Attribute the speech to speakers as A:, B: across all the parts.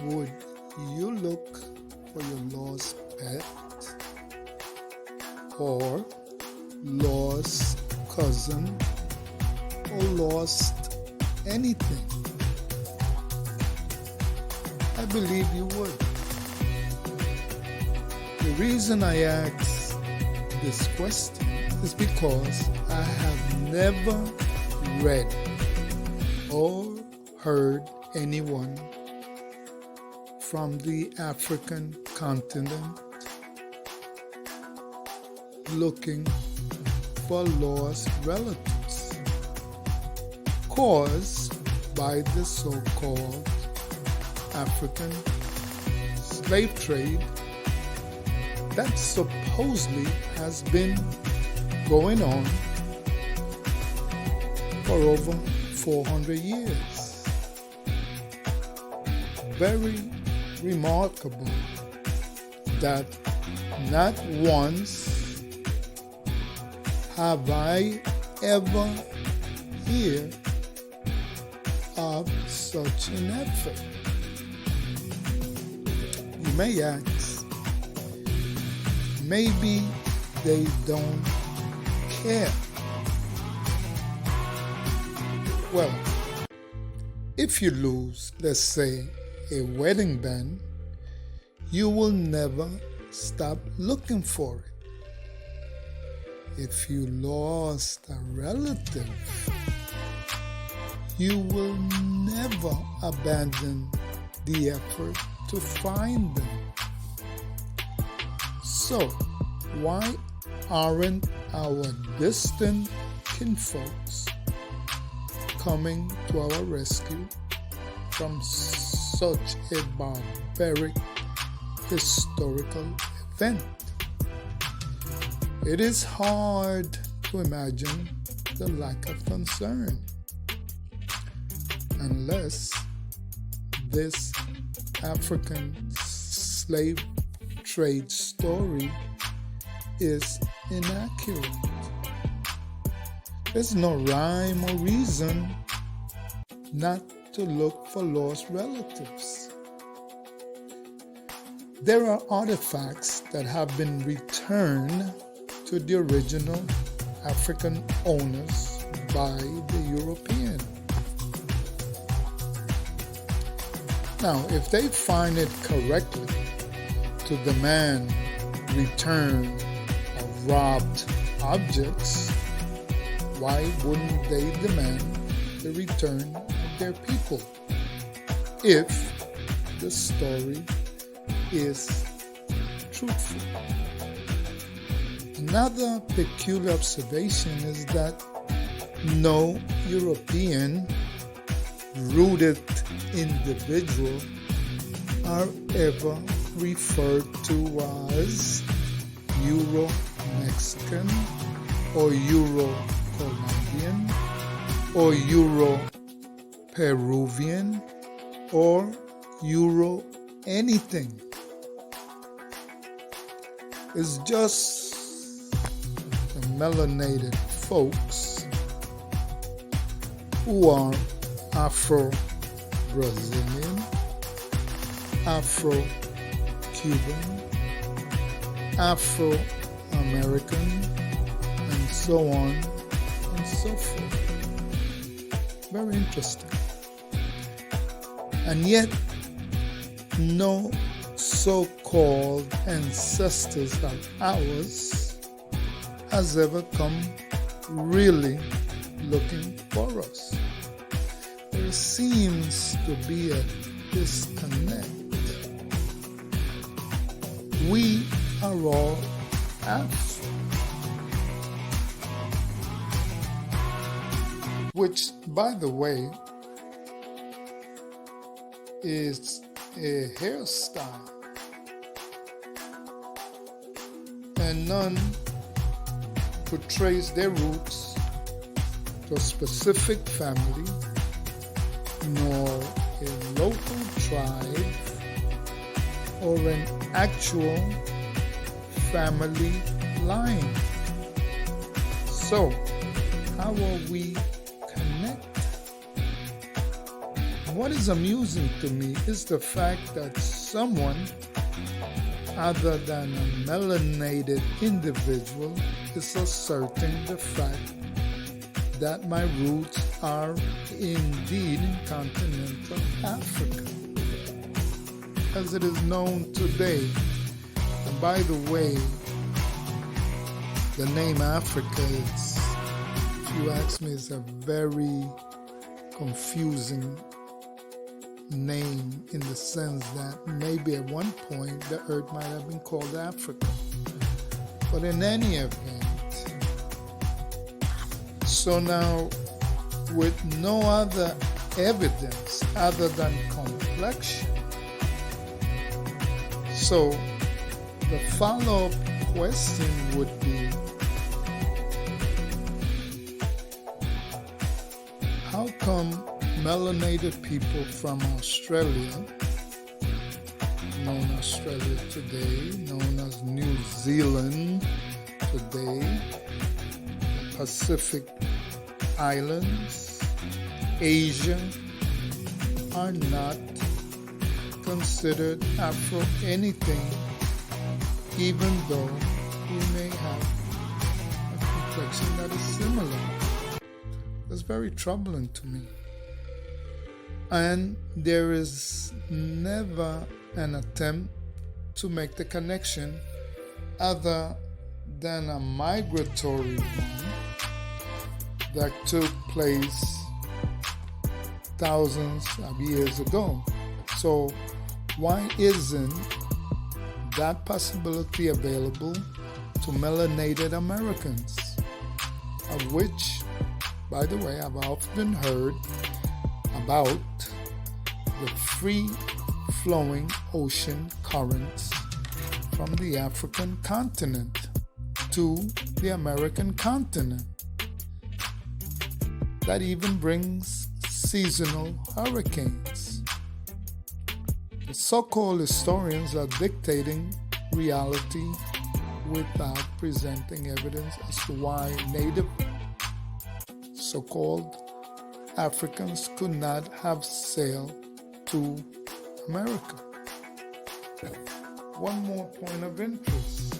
A: would you look for your lost pet or lost cousin or lost anything? I believe you would. The reason I ask this question is because I have never read or heard anyone from the African continent looking for lost relatives caused by the so-called African slave trade that supposedly has been going on for over 400 years. Very remarkable that not once have I ever heard of such an effort. You may ask, maybe they don't care. Well, if you lose, let's say, a wedding band, you will never stop looking for it. If you lost a relative, you will never abandon the effort to find them. So, why aren't our distant kinfolks coming to our rescue from such a barbaric historical event? It is hard to imagine the lack of concern unless this African slave trade story is inaccurate. There's no rhyme or reason not to look for lost relatives. There are artifacts that have been returned to the original African owners by the European. Now, if they find it correctly to demand return of robbed objects, why wouldn't they demand the return of their people if the story is truthful? Another peculiar observation is that no European rooted individual are ever referred to as Euro-Mexican or Euro-Colombian or Euro-Peruvian or Euro-anything. It's just the melanated folks who are Afro-Brazilian, Afro-Cuban, Afro-American, and so on and so forth. Very interesting. And yet, no so-called ancestors of ours has ever come really looking for us. There seems to be a disconnect. We are all Afro, which, by the way, is a hairstyle, and none could trace their roots to a specific family nor a local tribe or an actual family line. So, how are we connected? What is amusing to me is the fact that someone other than a melanated individual is asserting the fact that my roots are indeed in continental Africa, as it is known today. And by the way, the name Africa, if you ask me, is a very confusing name, in the sense that maybe at one point the earth might have been called Africa. But in any event, so now, with no other evidence other than complexion, so the follow-up question would be, how come melanated people from Australia, known Australia today, known as New Zealand today, Pacific Islands, Asia, are not considered Afro anything, even though we may have a complexion that is similar? That's very troubling to me. And there is never an attempt to make the connection other than a migratory one that took place thousands of years ago. So why isn't that possibility available to melanated Americans, of which, by the way, I've often heard about the free-flowing ocean currents from the African continent to the American continent. That even brings seasonal hurricanes. The so-called historians are dictating reality without presenting evidence as to why native so-called Africans could not have sailed to America. One more point of interest.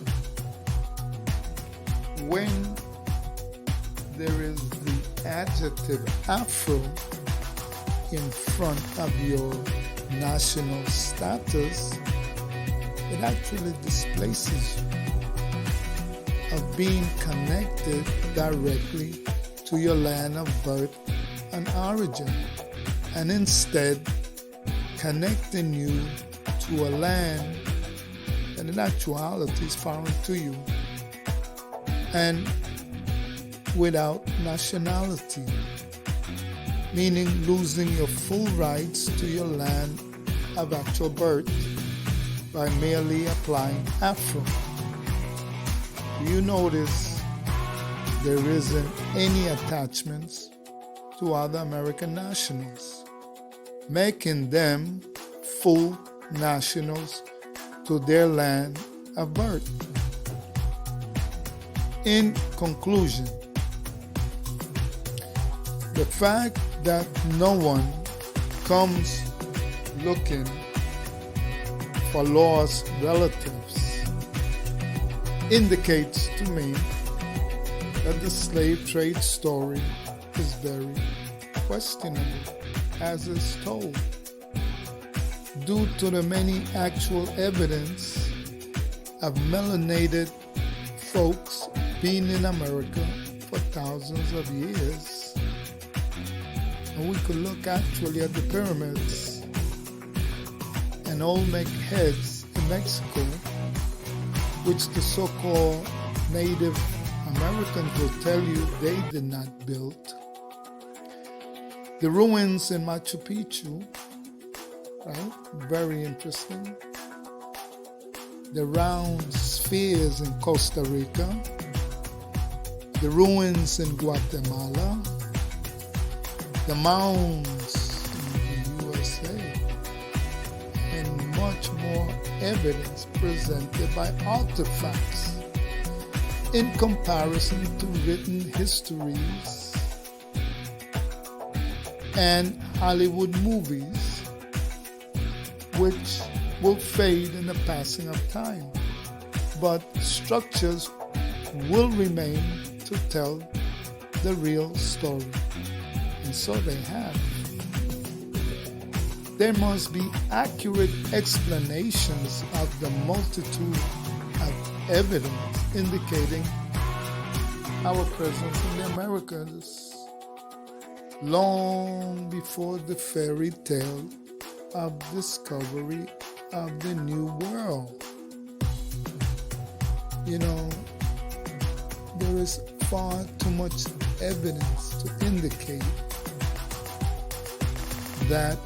A: When there is the adjective Afro in front of your national status, it actually displaces you of being connected directly to your land of birth and origin, and instead connecting you to a land that in actuality is foreign to you and without nationality, meaning losing your full rights to your land of actual birth by merely applying Afro. You notice there isn't any attachments to other American nationals, making them full nationals to their land of birth. In conclusion, the fact that no one comes looking for lost relatives indicates to me that the slave trade story is very questionable, as is told, due to the many actual evidence of melanated folks being in America for thousands of years. And we could look actually at the pyramids and Olmec heads in Mexico, which the so-called Native Americans will tell you they did not build. The ruins in Machu Picchu, right? Very interesting. The round spheres in Costa Rica, the ruins in Guatemala, the mounds in the USA, and much more evidence presented by artifacts in comparison to written histories and Hollywood movies, which will fade in the passing of time, but structures will remain to tell the real story. And so they have. There must be accurate explanations of the multitude of evidence indicating our presence in the Americas long before the fairy tale of discovery of the New World. You know, there is far too much evidence to indicate that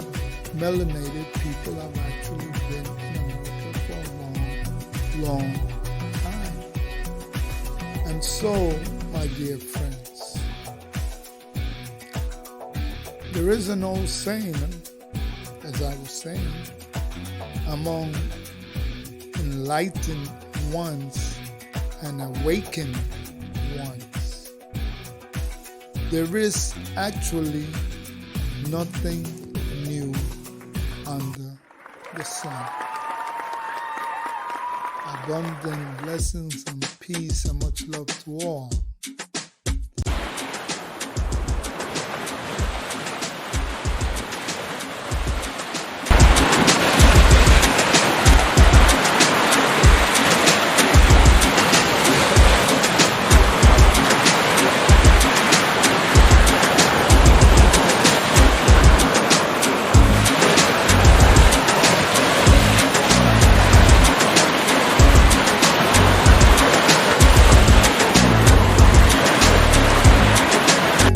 A: melanated people have actually been in America for a long, long time. And so, my dear friends, there is an old saying, as I was saying, among enlightened ones and awakened ones. There is actually nothing new under the sun. Abundant blessings and peace and much love to all.